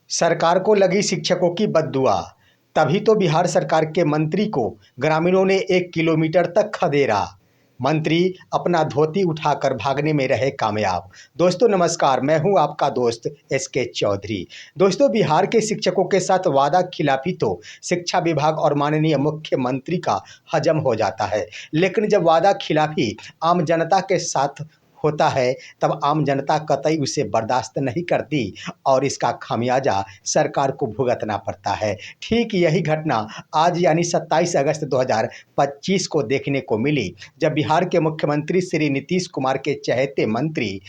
सरकार को लगी शिक्षकों की बद्दुआ। तभी तो बिहार सरकार के मंत्री को ग्रामीणों ने 1 किलोमीटर तक खदेड़ा। मंत्री अपना धोती उठाकर भागने में रहे कामयाब। दोस्तों नमस्कार, मैं हूं आपका दोस्त SK चौधरी। दोस्तों, बिहार के शिक्षकों के साथ वादा खिलाफी तो शिक्षा विभाग और माननीय मुख्यमंत्री का हजम हो जाता है, लेकिन जब वादा खिलाफी आम जनता के साथ होता है तब आम जनता कतई उसे बर्दाश्त नहीं करती और इसका खामियाजा सरकार को भुगतना पड़ता है। ठीक यही घटना आज यानी 27 अगस्त 2025 को देखने को मिली, जब बिहार के मुख्यमंत्री श्री नीतीश कुमार के चहेते मंत्री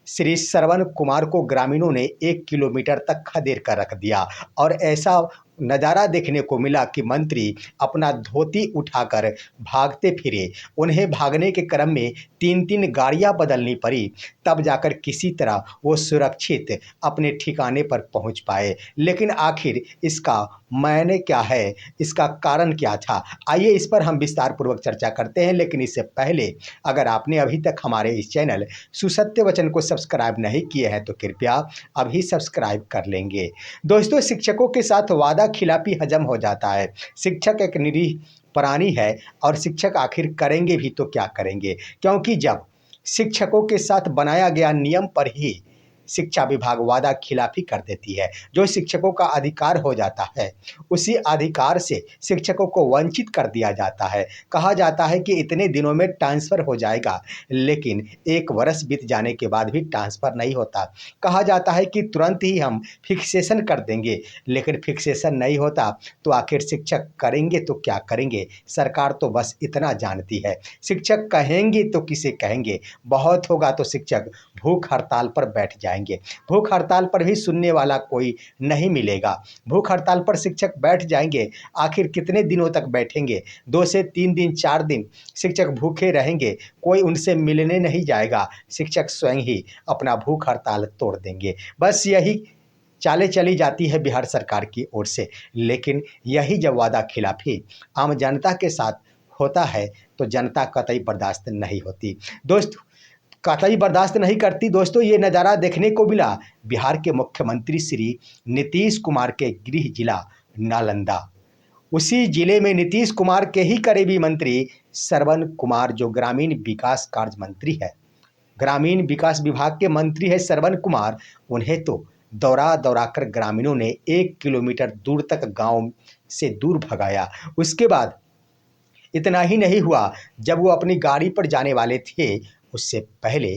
श्री श्रवण कुमार को ग्रामीणों ने 1 किलोमीटर तक खदेड़ कर रख दिया। और ऐसा नज़ारा देखने को मिला कि मंत्री अपना धोती उठाकर भागते फिरे। उन्हें भागने के क्रम में 3-3 गाड़ियां बदलनी पड़ी, तब जाकर किसी तरह वो सुरक्षित अपने ठिकाने पर पहुंच पाए। लेकिन आखिर इसका मायने क्या है, इसका कारण क्या था, आइए इस पर हम विस्तार पूर्वक चर्चा करते हैं। लेकिन इससे पहले अगर आपने अभी तक हमारे इस चैनल सुसत्य वचन को सब्सक्राइब नहीं किए हैं तो कृपया अभी सब्सक्राइब कर लेंगे। दोस्तों, शिक्षकों के साथ वादा खिलाफी हजम हो जाता है। शिक्षक एक निरीह प्राणी है और शिक्षक आखिर करेंगे भी तो क्या करेंगे, क्योंकि जब शिक्षकों के साथ बनाया गया नियम पर ही शिक्षा विभाग वादा खिलाफी कर देती है, जो शिक्षकों का अधिकार हो जाता है, उसी अधिकार से शिक्षकों को वंचित कर दिया जाता है। कहा जाता है कि इतने दिनों में ट्रांसफ़र हो जाएगा, लेकिन 1 वर्ष बीत जाने के बाद भी ट्रांसफ़र नहीं होता। कहा जाता है कि तुरंत ही हम फिक्सेशन कर देंगे, लेकिन फिक्सेशन नहीं होता तो आखिर शिक्षक करेंगे तो क्या करेंगे। सरकार तो बस इतना जानती है, शिक्षक कहेंगे तो किसे कहेंगे, बहुत होगा तो शिक्षक भूख हड़ताल पर बैठ जाएंगे। भूख हड़ताल पर भी सुनने वाला कोई नहीं मिलेगा। भूख हड़ताल पर शिक्षक बैठ जाएंगे, आखिर कितने दिनों तक बैठेंगे। 2 से 3 दिन 4 दिन शिक्षक भूखे रहेंगे, कोई उनसे मिलने नहीं जाएगा, शिक्षक स्वयं ही अपना भूख हड़ताल तोड़ देंगे। बस यही चालें चली जाती है बिहार सरकार की ओर से। लेकिन यही जब वादा खिलाफी आम जनता के साथ होता है तो जनता कतई बर्दाश्त नहीं होती, दोस्तों, कतई बर्दाश्त नहीं करती। दोस्तों, ये नज़ारा देखने को मिला बिहार के मुख्यमंत्री श्री नीतीश कुमार के गृह जिला नालंदा। उसी जिले में नीतीश कुमार के ही करीबी मंत्री श्रवण कुमार, जो ग्रामीण विकास कार्य मंत्री है, ग्रामीण विकास विभाग के मंत्री है श्रवण कुमार, उन्हें तो दौरा दौरा कर ग्रामीणों ने 1 किलोमीटर दूर तक गांव से दूर भगाया। उसके बाद इतना ही नहीं हुआ, जब वो अपनी गाड़ी पर जाने वाले थे उससे पहले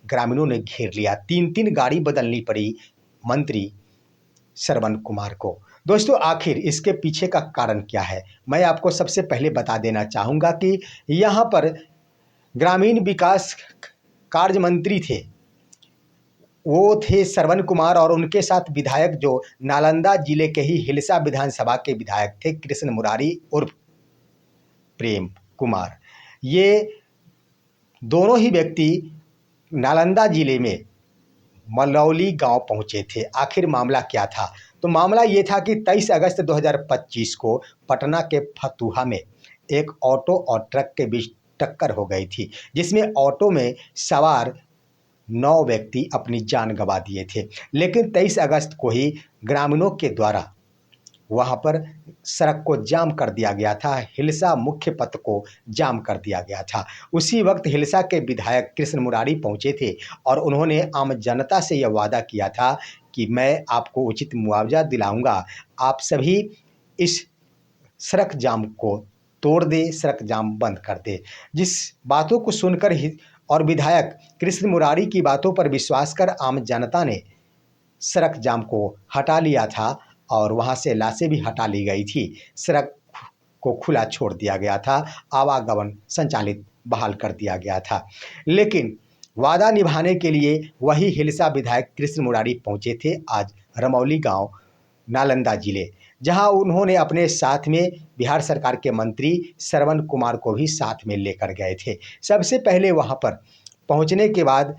ग्रामीणों ने घेर लिया। 3-3 गाड़ी बदलनी पड़ी मंत्री श्रवण कुमार को। दोस्तों, आखिर इसके पीछे का कारण क्या है, मैं आपको सबसे पहले बता देना चाहूँगा कि यहाँ पर ग्रामीण विकास कार्य मंत्री थे, वो थे श्रवण कुमार, और उनके साथ विधायक जो नालंदा जिले के ही हिलसा विधानसभा के विधायक थे कृष्ण मुरारी उर्फ प्रेम कुमार। ये दोनों ही व्यक्ति नालंदा जिले में मलौली गांव पहुंचे थे। आखिर मामला क्या था, तो मामला ये था कि 23 अगस्त 2025 को पटना के फतुहा में एक ऑटो और ट्रक के बीच टक्कर हो गई थी, जिसमें ऑटो में सवार 9 व्यक्ति अपनी जान गंवा दिए थे। लेकिन 23 अगस्त को ही ग्रामीणों के द्वारा वहाँ पर सड़क को जाम कर दिया गया था, हिलसा मुख्य पथ को जाम कर दिया गया था। उसी वक्त हिलसा के विधायक कृष्ण मुरारी पहुँचे थे और उन्होंने आम जनता से यह वादा किया था कि मैं आपको उचित मुआवजा दिलाऊंगा, आप सभी इस सड़क जाम को तोड़ दे, सड़क जाम बंद कर दे। जिस बातों को सुनकर ही और विधायक कृष्ण मुरारी की बातों पर विश्वास कर आम जनता ने सड़क जाम को हटा लिया था और वहाँ से लाशें भी हटा ली गई थी। सड़क को खुला छोड़ दिया गया था, आवागमन संचालित बहाल कर दिया गया था। लेकिन वादा निभाने के लिए वही हिलसा विधायक कृष्ण मुरारी पहुँचे थे आज रमौली गांव नालंदा जिले, जहां उन्होंने अपने साथ में बिहार सरकार के मंत्री श्रवण कुमार को भी साथ में लेकर गए थे। सबसे पहले वहां पर पहुंचने के बाद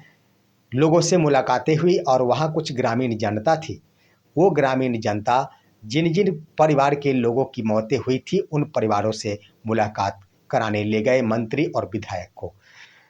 लोगों से मुलाकातें हुई और वहां कुछ ग्रामीण जनता थी। वो ग्रामीण जनता जिन जिन परिवार के लोगों की मौतें हुई थी, उन परिवारों से मुलाकात कराने ले गए मंत्री और विधायक को।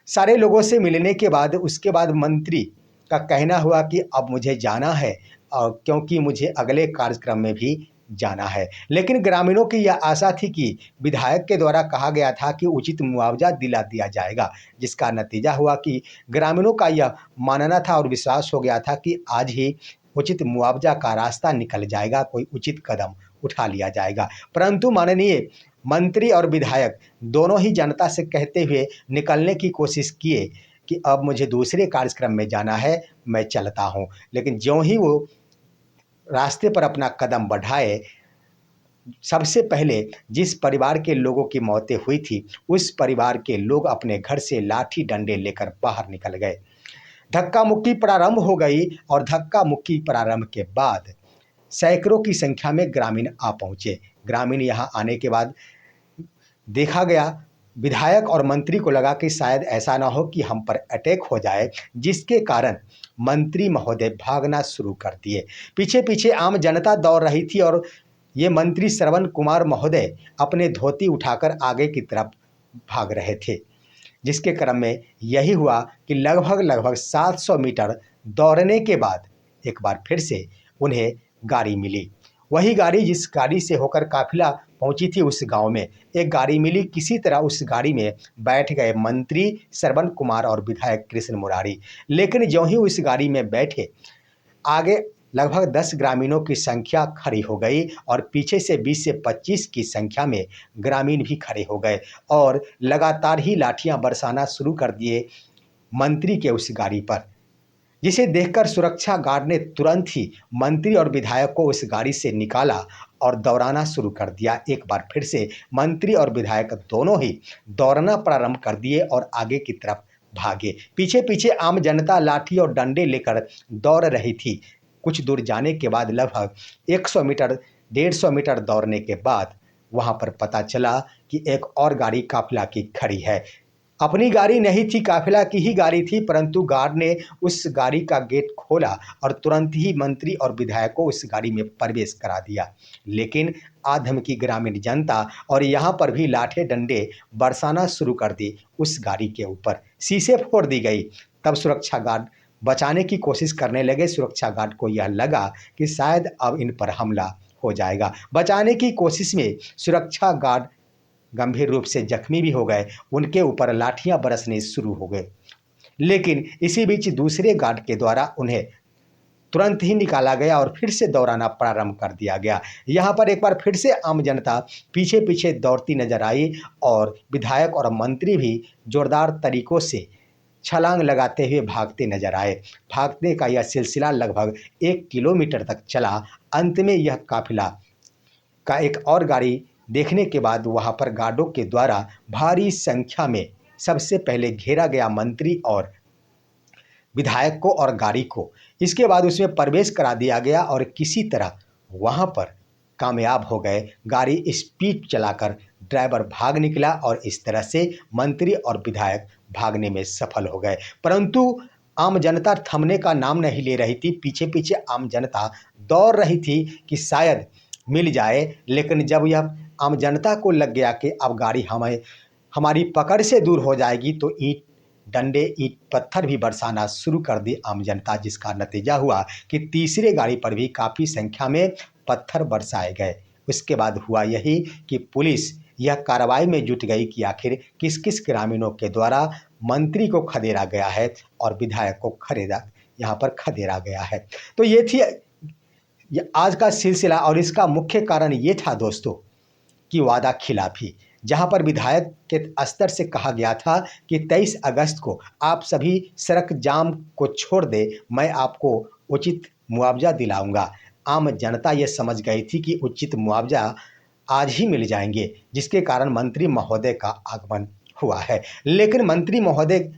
सारे लोगों से मिलने के बाद उसके बाद मंत्री का कहना हुआ कि अब मुझे जाना है और क्योंकि मुझे अगले कार्यक्रम में भी जाना है। लेकिन ग्रामीणों की यह आशा थी कि विधायक के द्वारा कहा गया था कि उचित मुआवजा दिला दिया जाएगा, जिसका नतीजा हुआ कि ग्रामीणों का यह मानना था और विश्वास हो गया था कि आज ही उचित मुआवजा का रास्ता निकल जाएगा, कोई उचित कदम उठा लिया जाएगा। परंतु माननीय मंत्री और विधायक दोनों ही जनता से कहते हुए निकलने की कोशिश किए कि अब मुझे दूसरे कार्यक्रम में जाना है, मैं चलता हूँ। लेकिन ज्यों ही वो रास्ते पर अपना कदम बढ़ाए, सबसे पहले जिस परिवार के लोगों की मौतें हुई थी, उस परिवार के लोग अपने घर से लाठी डंडे लेकर बाहर निकल गए। धक्का मुक्की प्रारंभ हो गई और धक्का मुक्की प्रारंभ के बाद सैकड़ों की संख्या में ग्रामीण आ पहुंचे। ग्रामीण यहाँ आने के बाद देखा गया, विधायक और मंत्री को लगा कि शायद ऐसा ना हो कि हम पर अटैक हो जाए, जिसके कारण मंत्री महोदय भागना शुरू कर दिए। पीछे पीछे आम जनता दौड़ रही थी और ये मंत्री श्रवण कुमार महोदय अपने धोती उठाकर आगे की तरफ भाग रहे थे, जिसके क्रम में यही हुआ कि लगभग 700 मीटर दौड़ने के बाद एक बार फिर से उन्हें गाड़ी मिली। वही गाड़ी जिस गाड़ी से होकर काफिला पहुंची थी उस गांव में एक गाड़ी मिली। किसी तरह उस गाड़ी में बैठ गए मंत्री श्रवण कुमार और विधायक कृष्ण मुरारी। लेकिन ज्यों ही उस गाड़ी में बैठे, आगे लगभग 10 ग्रामीणों की संख्या खड़ी हो गई और पीछे से 20 से 25 की संख्या में ग्रामीण भी खड़े हो गए और लगातार ही लाठियां बरसाना शुरू कर दिए मंत्री के उस गाड़ी पर, जिसे देखकर सुरक्षा गार्ड ने तुरंत ही मंत्री और विधायक को उस गाड़ी से निकाला और दौड़ाना शुरू कर दिया। एक बार फिर से मंत्री और विधायक दोनों ही दौड़ना प्रारंभ कर दिए और आगे की तरफ भागे। पीछे पीछे आम जनता लाठी और डंडे लेकर दौड़ रही थी। कुछ दूर जाने के बाद लगभग 100 मीटर 150 मीटर दौड़ने के बाद वहां पर पता चला कि एक और गाड़ी काफिला की खड़ी है। अपनी गाड़ी नहीं थी, काफिला की ही गाड़ी थी, परंतु गार्ड ने उस गाड़ी का गेट खोला और तुरंत ही मंत्री और विधायक को उस गाड़ी में प्रवेश करा दिया। लेकिन आधम की ग्रामीण जनता और यहाँ पर भी लाठे डंडे बरसाना शुरू कर दी उस गाड़ी के ऊपर, शीशे फोड़ दी गई। तब सुरक्षा गार्ड बचाने की कोशिश करने लगे। सुरक्षा गार्ड को यह लगा कि शायद अब इन पर हमला हो जाएगा। बचाने की कोशिश में सुरक्षा गार्ड गंभीर रूप से जख्मी भी हो गए, उनके ऊपर लाठियां बरसने शुरू हो गए। लेकिन इसी बीच दूसरे गार्ड के द्वारा उन्हें तुरंत ही निकाला गया और फिर से दौड़ाना प्रारंभ कर दिया गया। यहाँ पर एक बार फिर से आम जनता पीछे पीछे दौड़ती नजर आई और विधायक और मंत्री भी जोरदार तरीकों से छलांग लगाते हुए भागते नजर आए। भागने का यह सिलसिला लगभग 1 किलोमीटर तक चला। अंत में यह काफिला का एक और गाड़ी देखने के बाद वहां पर गार्डों के द्वारा भारी संख्या में सबसे पहले घेरा गया मंत्री और विधायक को और गाड़ी को। इसके बाद उसमें प्रवेश करा दिया गया और किसी तरह वहां पर कामयाब हो गए। गाड़ी स्पीड चलाकर ड्राइवर भाग निकला और इस तरह से मंत्री और विधायक भागने में सफल हो गए। परंतु आम जनता थमने का नाम नहीं ले रही थी। पीछे पीछे आम जनता दौड़ रही थी कि शायद मिल जाए। लेकिन जब यह आम जनता को लग गया कि अब गाड़ी हमारी पकड़ से दूर हो जाएगी, तो ईंट डंडे ईंट पत्थर भी बरसाना शुरू कर दी आम जनता, जिसका नतीजा हुआ कि तीसरे गाड़ी पर भी काफ़ी संख्या में पत्थर बरसाए गए। उसके बाद हुआ यही कि पुलिस यह कार्रवाई में जुट गई कि आखिर किस किस ग्रामीणों के द्वारा मंत्री को खदेड़ा गया है और विधायक को यहाँ पर खदेड़ा गया है। तो ये थी आज का सिलसिला और इसका मुख्य कारण ये था दोस्तों कि वादा खिलाफी, जहां पर विधायक के स्तर से कहा गया था कि 23 अगस्त को आप सभी सड़क जाम को छोड़ दे, मैं आपको उचित मुआवजा दिलाऊंगा। आम जनता ये समझ गई थी कि उचित मुआवजा आज ही मिल जाएंगे, जिसके कारण मंत्री महोदय का आगमन हुआ है। लेकिन मंत्री महोदय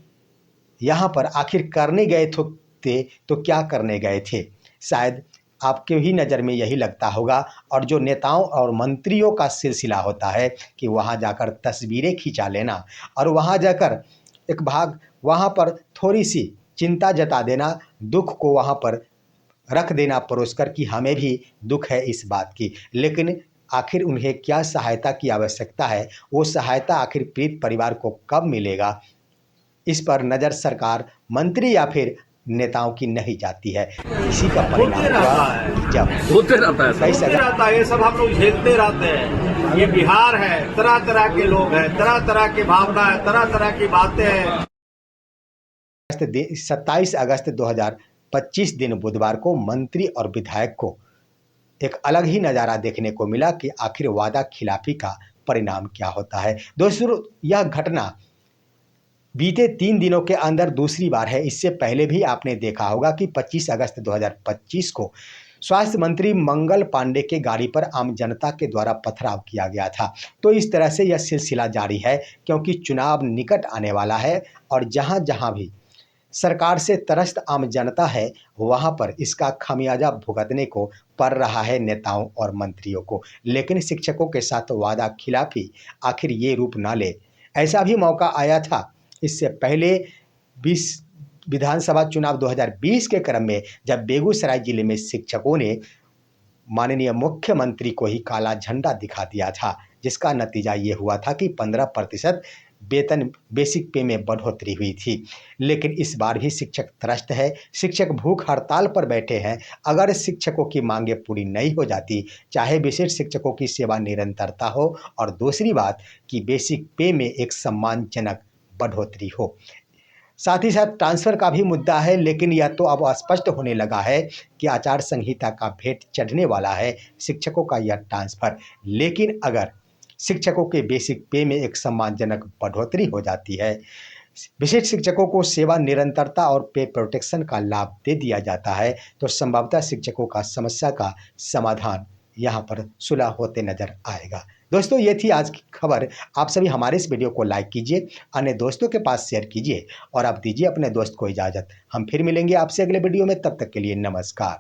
यहाँ पर आखिर करने गए थे तो क्या करने गए थे, शायद आपके ही नज़र में यही लगता होगा। और जो नेताओं और मंत्रियों का सिलसिला होता है कि वहाँ जाकर तस्वीरें खिंचा लेना और वहाँ जाकर वहाँ पर थोड़ी सी चिंता जता देना, दुख को वहाँ पर रख देना परोसकर कि हमें भी दुख है इस बात की। लेकिन आखिर उन्हें क्या सहायता की आवश्यकता है, वो सहायता आखिर पीड़ित परिवार को कब मिलेगा, इस पर नज़र सरकार, मंत्री या फिर नेताओं की नहीं जाती है। इसी का होते परिणाम रहता हुआ है, जब होते रहता है कई होते रहता है, ये सब हम लोग झेलते रहते हैं। ये बिहार है, तरह तरह के लोग हैं, तरह तरह की भावना है, तरह तरह की बातें हैं। 27 अगस्त 2025 दिन बुधवार को मंत्री और विधायक को एक अलग ही नज़ारा देखने को मिला कि आखिर वादा खिलाफी का परिणाम क्या होता है। दोस्तों, यह घटना बीते 3 दिनों के अंदर दूसरी बार है। इससे पहले भी आपने देखा होगा कि 25 अगस्त 2025 को स्वास्थ्य मंत्री मंगल पांडे के गाड़ी पर आम जनता के द्वारा पथराव किया गया था। तो इस तरह से यह सिलसिला जारी है, क्योंकि चुनाव निकट आने वाला है और जहां जहां भी सरकार से त्रस्त आम जनता है, वहां पर इसका खामियाजा भुगतने को पड़ रहा है नेताओं और मंत्रियों को। लेकिन शिक्षकों के साथ वादा खिलाफी आखिर ये रूप ना ले, ऐसा भी मौका आया था इससे पहले 20 विधानसभा चुनाव 2020 के क्रम में, जब बेगूसराय जिले में शिक्षकों ने माननीय मुख्यमंत्री को ही काला झंडा दिखा दिया था, जिसका नतीजा ये हुआ था कि 15% वेतन बेसिक पे में बढ़ोतरी हुई थी। लेकिन इस बार भी शिक्षक त्रस्त है, शिक्षक भूख हड़ताल पर बैठे हैं। अगर शिक्षकों की मांगे पूरी नहीं हो जाती, चाहे विशेष शिक्षकों की सेवा निरंतरता हो और दूसरी बात कि बेसिक पे में एक सम्मानजनक बढ़ोतरी हो, साथ ही साथ ट्रांसफ़र का भी मुद्दा है। लेकिन यह तो अब स्पष्ट होने लगा है कि आचार संहिता का भेंट चढ़ने वाला है शिक्षकों का यह ट्रांसफ़र। लेकिन अगर शिक्षकों के बेसिक पे में एक सम्मानजनक बढ़ोतरी हो जाती है, विशेष शिक्षकों को सेवा निरंतरता और पे प्रोटेक्शन का लाभ दे दिया जाता है, तो संभवतः शिक्षकों का समस्या का समाधान यहाँ पर सुलह होते नजर आएगा। दोस्तों, ये थी आज की खबर। आप सभी हमारे इस वीडियो को लाइक कीजिए, अन्य दोस्तों के पास शेयर कीजिए और आप दीजिए अपने दोस्त को इजाज़त। हम फिर मिलेंगे आपसे अगले वीडियो में, तब तक के लिए नमस्कार।